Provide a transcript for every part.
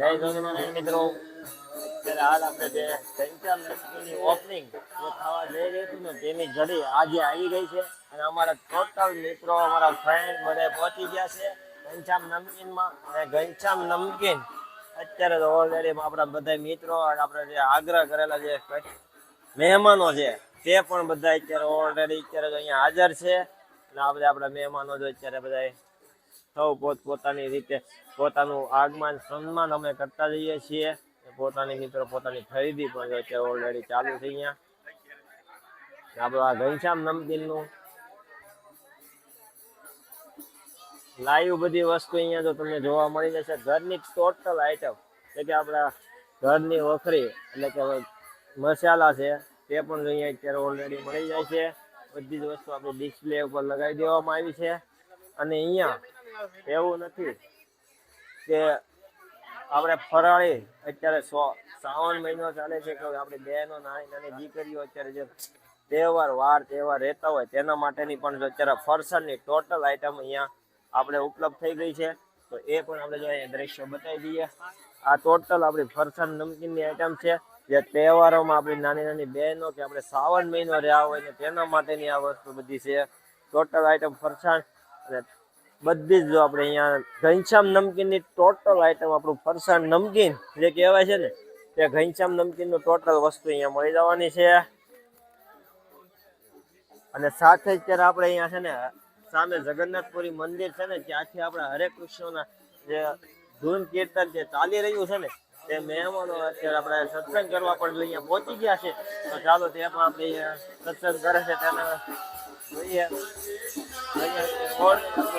જય સ્વામિનારાયણ મિત્રો. અત્યારે હાલ આપણે જે ઘનશ્યામ નમકીનની ઓપનિંગ જે થવા જઈ રહી હતી ને તેની ઘડી આજે આવી ગઈ છે અને અમારા ટોટલ મિત્રો અમારા ફ્રેન્ડ બધા પહોંચી ગયા છે ઘનશ્યામ નમકીનમાં. અને ઘનશ્યામ નમકીન અત્યારે તો ઓલરેડી આપણા બધા મિત્રો અને આપણે જે આગ્રહ કરેલા જે મહેમાનો છે તે પણ બધા અત્યારે ઓલરેડી અત્યારે અહીંયા હાજર છે. અને આ બધા આપણા મહેમાનો જો અત્યારે બધા સૌ પોતપોતાની રીતે પોતાનું આગમન સન્માન અમે કરતા જઈએ છીએ. પોતાની મિત્રો પોતાની ખરીદી પણ અત્યારે ઓલરેડી ચાલુ છે. અહીંયા આપણું આ ઘનશ્યામ નમકીનનું લાઈવ બધી વસ્તુ અહીંયા જો તમને જોવા મળી જશે. ઘરની ટોટલ આઈટમ એટલે કે આપણા ઘરની વખરી એટલે કે મસાલા છે તે પણ અહીંયા અત્યારે ઓલરેડી મળી જાય છે. બધી જ વસ્તુ આપણે ડિસ્પ્લે ઉપર લગાવી દેવામાં આવી છે. અને અહીંયા એવું નથી કે આપણે ફરાળી અત્યારે શ્રાવણ મહિનો ચાલે છે કે આપણે બહેનો નાની નાની દીકરીઓ અત્યારે જે તહેવાર રહેતા હોય તેના માટેની પણ અત્યારે ફરસાણની ટોટલ આઈટમ અહીંયા આપણે ઉપલબ્ધ થઈ ગઈ છે. તો એ પણ આપણે જો અહીંયા દ્રશ્ય બતાવી દઈએ. આ ટોટલ આપણી ફરસાણ નમકીનની આઈટમ છે જે તહેવારોમાં આપણી નાની નાની બહેનો કે આપણે શ્રાવણ મહિનો રહ્યા હોય ને તેના માટેની આ વસ્તુ બધી છે. ટોટલ આઈટમ ફરસાણ અને બધી જ જો આપણે અહીંયા ઘનશ્યામ નમકીનની ટોટલ આઈટમ આપણું ફરસાણ નમકીન જે કહેવાય છે ને તે ઘનશ્યામ નમકીનનું ટોટલ વસ્તુ અહીંયા મળી જવાની છે. અને સાથે જ ત્યારે આપણે અહીંયા છે ને સામે જગન્નાથપુરી મંદિર છે ને ત્યાંથી આપણા હરે કૃષ્ણના જે ધૂન કીર્તન જે ચાલી રહ્યું છે ને તે મહેમાનો અત્યારે આપણે સત્સંગ કરવા પણ અહીંયા પહોંચી ગયા છે. તો ચાલો તે પણ આપણે અહીંયા સત્સંગ કરે છે તેને જોઈએ.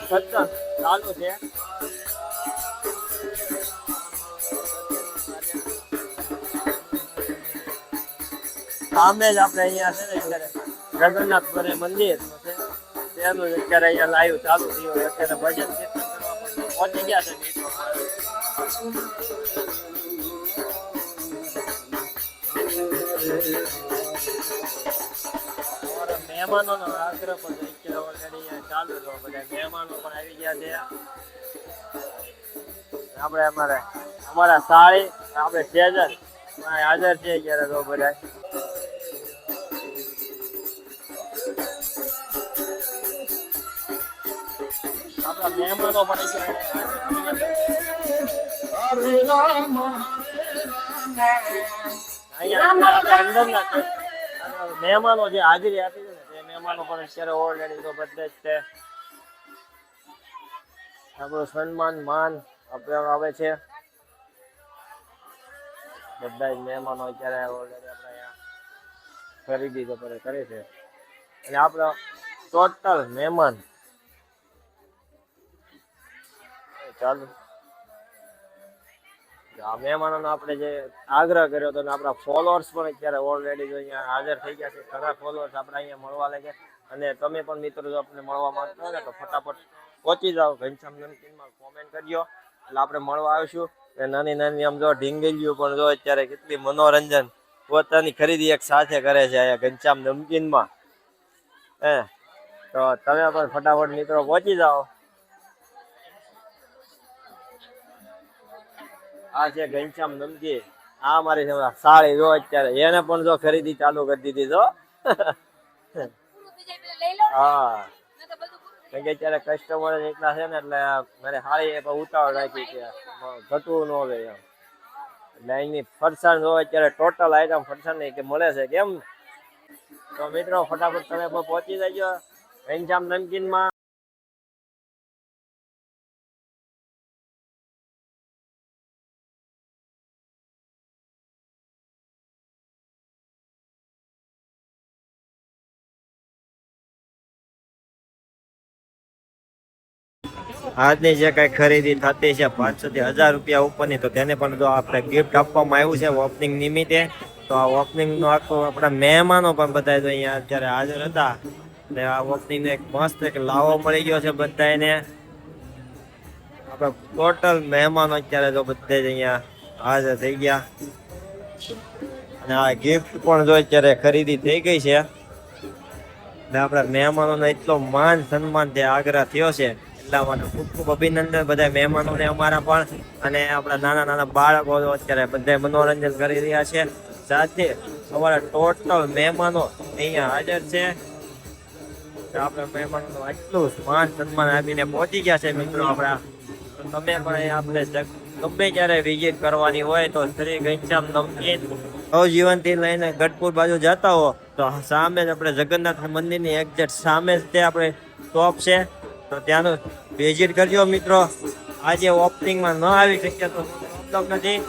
સત્સંગ ચાલુ છે. સામે જ આપણે અહીંયા છે ને અત્યારે જગન્નાથપુરી મંદિર છે તેનું અત્યારે અહીંયા લાઈવ ચાલુ થયું. અત્યારે ભજન કીર્તન કરવા પણ પહોંચી ગયા છે મિત્રો. મહેમાનોનો આગ્રહ પણ અત્યારે ઓલરેડી ચાલુ છે. બધા મહેમાનો પણ આવી ગયા છે. આપણે અમારા સાળી આપણે સેજન હાજર છે અત્યારે તો બધા. આપણા મહેમાનો પણ મહેમાનો જે હાજરી આપી છે ને તે મહેમાનો પણ અત્યારે ઓલરેડી તો બધે જ છે. આપણું સન્માન માન આપવામાં આવે છે. બધા જ મહેમાનો અત્યારે ઓલરેડી આપણે અહીંયા ખરીદી તો કરે છે. અને આપણો ટોટલ મહેમાન ચાલુ આ મહેમાનોનો આપણે જે આગ્રહ કર્યો હતો ને આપણા ફોલોઅર્સ પણ અત્યારે ઓલરેડી જો અહીંયા હાજર થઈ ગયા છે. ઘણા ફોલોઅર્સ આપણે અહીંયા મળવા લાગે. અને તમે પણ મિત્રો જો આપણે મળવા માંગતા હોય ને તો ફટાફટ પહોંચી જાઓ ઘનશ્યામ નમકીનમાં કોમેન્ટ કરજો એટલે આપણે મળવા આવીશું. નાની નાની આમ જો ઢીંગલીઓ પણ જો અત્યારે કેટલી મનોરંજન પોતાની ખરીદી એક સાથે કરે છે અહીંયા ઘનશ્યામ નમકીનમાં. તો તમે પણ ફટાફટ મિત્રો પહોંચી જાઓ. આ છે ઘનશ્યામ નમકીન. આ મારી સાળી જો અત્યારે એને પણ જો ખરીદી ચાલુ કરી દીધી જો. હા કેમ કે અત્યારે કસ્ટમર એટલા છે ને એટલે મારે સારી ઉતાવળ રાખી કે ઘટવું ન હોય એમ. એટલે અહીંની ફરસાણ જો અત્યારે ટોટલ આઈટમ ફરસાણ ની કે મળે છે કેમ. તો મિત્રો ફટાફટ તમે પણ પહોંચી જજો ઘનશ્યામ નમકીનમાં. આજની જે કઈ ખરીદી થતી છે 500 થી 1000 રૂપિયા ઉપરની તો તેને પણ જો આપણે ગિફ્ટ આપવામાં આવ્યું છે ઓપનિંગ નિમિત્તે. તો આ ઓપનિંગ નો આખો આપણા મહેમાનો પણ બધા અહીંયા અત્યારે હાજર હતા. અને આ ઓપનિંગ એક મસ્ત એક લાવો મળી ગયો છે બધાને. આપણા ટોટલ મહેમાનો અત્યારે જો બધા જ અહીંયા હાજર થઈ ગયા. અને આ ગિફ્ટ પણ જો અત્યારે ખરીદી થઈ ગઈ છે. આપણા મહેમાનોનો એટલો માન સન્માન જે આગ્રહ થયો છે એટલા માટે ખૂબ ખૂબ અભિનંદન બધા મહેમાનોને અમારા પણ, અને આપણા નાના નાના બાળકો અત્યારે બધા મનોરંજન કરી રહ્યા છે. સાથે અમારા ટોટલ મહેમાનો અહીંયા હાજર છે. આપણે મહેમાનોનું આટલું માન સન્માન આપીને પહોંચી ગયા છે મિત્રો આપણા. તો તમે પણ આપણે ગમે ત્યારે વિઝિટ કરવાની હોય તો શ્રી ઘનશ્યામ નમકીન નવજીવનથી લઈને ગઢપુર બાજુ જતા હો તો સામે જ આપણે જગન્નાથ મંદિરની એક્ઝેક્ટ સામે જ તે આપણે શોપ છે. તો ત્યાંનું વિઝિટ કરજો મિત્રો. આજે ઓપનિંગમાં ન આવી શક્યા તો પ્રોબ્લેમ નથી.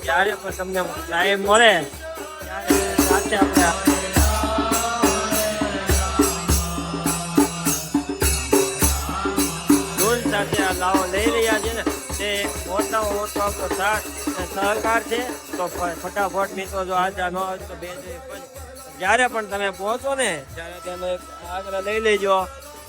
જ્યારે પણ તમને ટાઈમ મળે ત્યારે સાથે આપણે સાથે આ લાવો લઈ રહ્યા છે ને તે મોટામાં મોટો આપણો સહકાર છે. તો ફટાફટ મિત્રો જો આજે ન આવે તો જ્યારે પણ તમે પહોંચો ને ત્યારે તેનો એક આગ્રહ લઈ લેજો.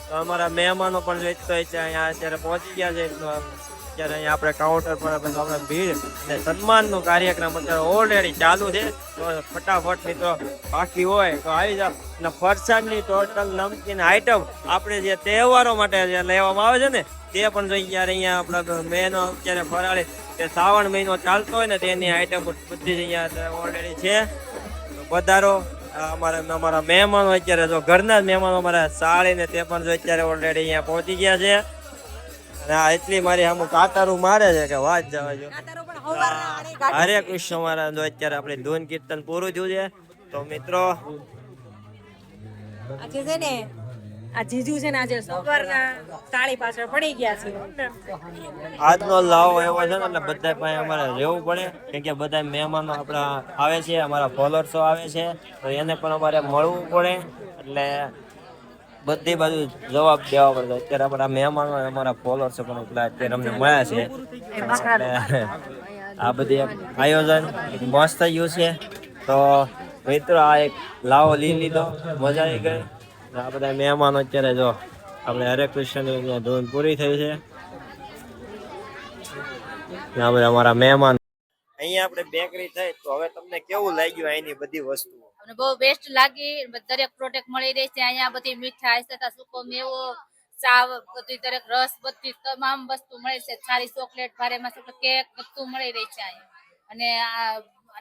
તો અમારા મહેમાનો પણ વેચતો હોય છે અહીંયા અત્યારે પહોંચી ગયા છે. અત્યારે અહીંયા આપણે કાઉન્ટર પર આપણે ભીડ અને સન્માનનો કાર્યક્રમ અત્યારે ઓલરેડી ચાલુ છે. તો ફટાફટ મિત્રો બાકી હોય તો આવી જાવ. અને ફરસાણની ટોટલ નમકીન આઈટમ આપણે જે તહેવારો માટે જે લેવામાં આવે છે ને તે પણ જોઈએ. જ્યારે અહીંયા આપણા મહિનો અત્યારે ફરાળી તે શ્રાવણ મહિનો ચાલતો હોય ને તેની આઈટમ બધી અહીંયા ઓલરેડી છે. વધારો અમારા મહેમાનો અત્યારે જો ઘરના જ મહેમાનો અમારા સાળીને તે પણ જો અત્યારે ઓલરેડી અહીંયા પહોંચી ગયા છે. અને આ એટલી મારી આમ કાતારું મારે છે કે વાત જવા જો. હરે કૃષ્ણ મારા જો અત્યારે આપણે ધૂન કીર્તન પૂરું થયું છે. તો મિત્રો આજે છે ને આ જીજુ છે ને આજે સવારના તાળી પાછળ પડી ગયા છે. આજનો લાવો એવો છે ને એટલે બધા પાસે અમારે રહેવું પડે કેમ કે બધા મહેમાનો આપણા આવે છે, અમારા ફોલોઅર્સો આવે છે તો એને પણ અમારે મળવું પડે. એટલે બધી બાજુ જવાબ દેવા પડે. અત્યારે આપણા મહેમાનો અમારા ફોલોઅર્સો પણ એટલા અત્યારે અમને મળ્યા છે. એટલે આ બધી આયોજન મસ્ત થયું છે. તો મિત્રો આ એક લાવો લઈ લીધો, મજા આવી ગઈ. આ બધા મહેમાનો અત્યારે જો આપણે હરે કૃષ્ણની ધૂન પૂરી થઈ છે. આ બધા અમારા મહેમાન અહીંયા આપણે બેકરી થઈ. તો હવે તમને કેવું લાગ્યું અહીંની બધી વસ્તુઓ? અમને બહુ બેસ્ટ લાગી. દરેક પ્રોડક્ટ મળી રહી છે અહીંયા. બધી મીઠાઈ તથા સૂકો મેવો, ચા, બધી દરેક રસ, બધી તમામ વસ્તુ મળે છે. સારી ચોકલેટ, ભારેમાં ચોકલેટ, કેક બધું મળી રહી છે અહીંયા. અને આ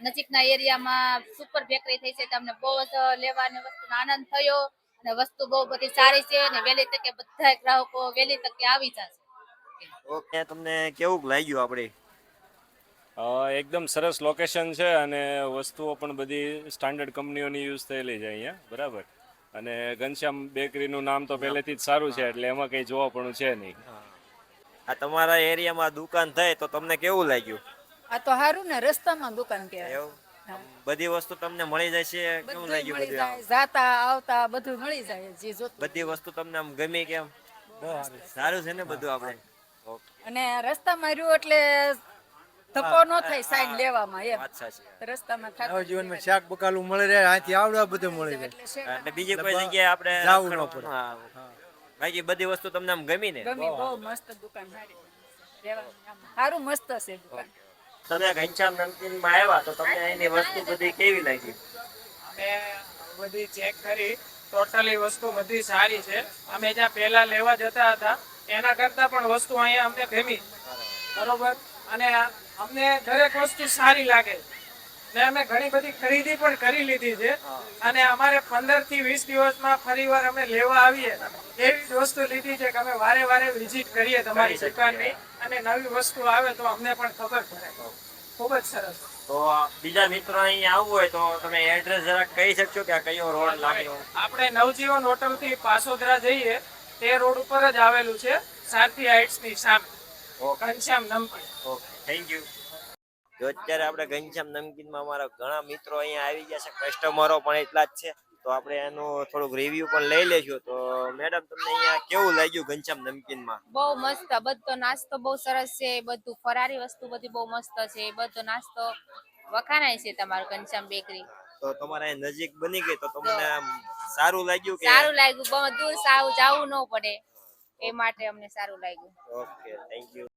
નજીકના એરિયામાં સુપર બેકરી થઈ છે. તમને બહુ જ લેવાની વસ્તુનો આનંદ થયો. અને વસ્તુ બહુ બધી સારી છે અને વહેલી તકે બધા ગ્રાહકો વહેલી તકે આવી જશે. ઓકે, તમને કેવું લાગ્યું આપણે? એકદમ સરસ લોકેશન છે અને વસ્તુઓ પણ બધી સ્ટાન્ડર્ડ કંપનીઓની યુઝ થયેલી છે અહીંયા, બરાબર. અને ઘનશ્યામ બેકરીનું નામ તો પહેલેથી જ સારું છે એટલે એમાં કંઈ જોવા પણ છે નહીં. આ તમારા એરિયામાં દુકાન થઈ તો તમને કેવું લાગ્યું? આ તો સારું ને, રસ્તામાં દુકાન કહેવાય. એવું બધી વસ્તુ તમને મળી જાય છે? કેવું લાગ્યું? મળી જાય, જાતા આવતા બધું મળી જાય. જે જોતું બધી વસ્તુ તમને આમ ગમી? કેમ સારું છે ને બધું આપણે? અને રસ્તામાં રહ્યું એટલે ધક્કો ન થાય સાઈડ લેવામાં. એમ વાત સાચી. રસ્તામાં થાય નવજીવનમાં શાક બકાલું મળી રહે, અહીંથી આવડે બધું મળી રહે. એટલે બીજી કોઈ જગ્યાએ આપણે જાવું ન પડે. હા. બાકી બધી વસ્તુ તમને આમ ગમી ને? ગમી, બહુ મસ્ત દુકાન, સારી રહેવાનું આમ સારું મસ્ત છે દુકાન. તમે ઘનશ્યામ નમકીનમાં આવ્યા તો તમને અહીંની વસ્તુ બધી કેવી લાગી? અમે બધી ચેક કરી, ટોટલી વસ્તુ બધી સારી છે. અમે જ્યાં પહેલા લેવા જતા હતા એના કરતા પણ વસ્તુ અહીંયા અમને ગમી, બરોબર. અને અમને દરેક વસ્તુ સારી લાગે ને અમે ઘણી બધી ખરીદી પણ કરી લીધી છે. અને અમારે 15 થી 20 દિવસમાં ફરીવાર અમે લેવા આવીએ એવી જ વસ્તુ લીધી છે કે અમે વારે વારે વિઝિટ કરીએ તમારી દુકાનની. અને નવી વસ્તુ આવે તો અમને પણ ખબર પડે. ખૂબ જ સરસ. તો બીજા મિત્રો અહીં આવવું હોય તો તમે એડ્રેસ જરાક કહી શકશો કે આ કયો રોડ લાગ્યો? આપણે નવજીવન હોટલ થી પાસોદરા જઈએ તે રોડ ઉપર જ આવેલું છે, સારથી હાઇટ્સ ની સામે. Ghanshyam Namkeen. Okay, thank you. જો અત્યારે આપણે ઘનશ્યામ નમકીનમાં અમારા ઘણા મિત્રો અહીંયા આવી ગયા છે, કસ્ટમરો પણ એટલા જ છે. તો આપણે એનું થોડુંક રિવ્યુ પણ લઈ લેશું. તો મેડમ તમને અહીંયા કેવું લાગ્યું ઘનશ્યામ નમકીનમાં? બહુ મસ્ત. બધો નાસ્તો બહુ સરસ છે. બધું ફરારી વસ્તુ બધી બહુ મસ્ત છે. બધો નાસ્તો વખાણાય છે તમારું ઘનશ્યામ બેકરી. તો તમારે અહીં નજીક બની ગઈ તો તમને આમ સારું લાગ્યું કે? સારું લાગ્યું. બહુ દૂર સાવ જવું ન પડે એ માટે અમને સારું લાગ્યું. Okay, thank you.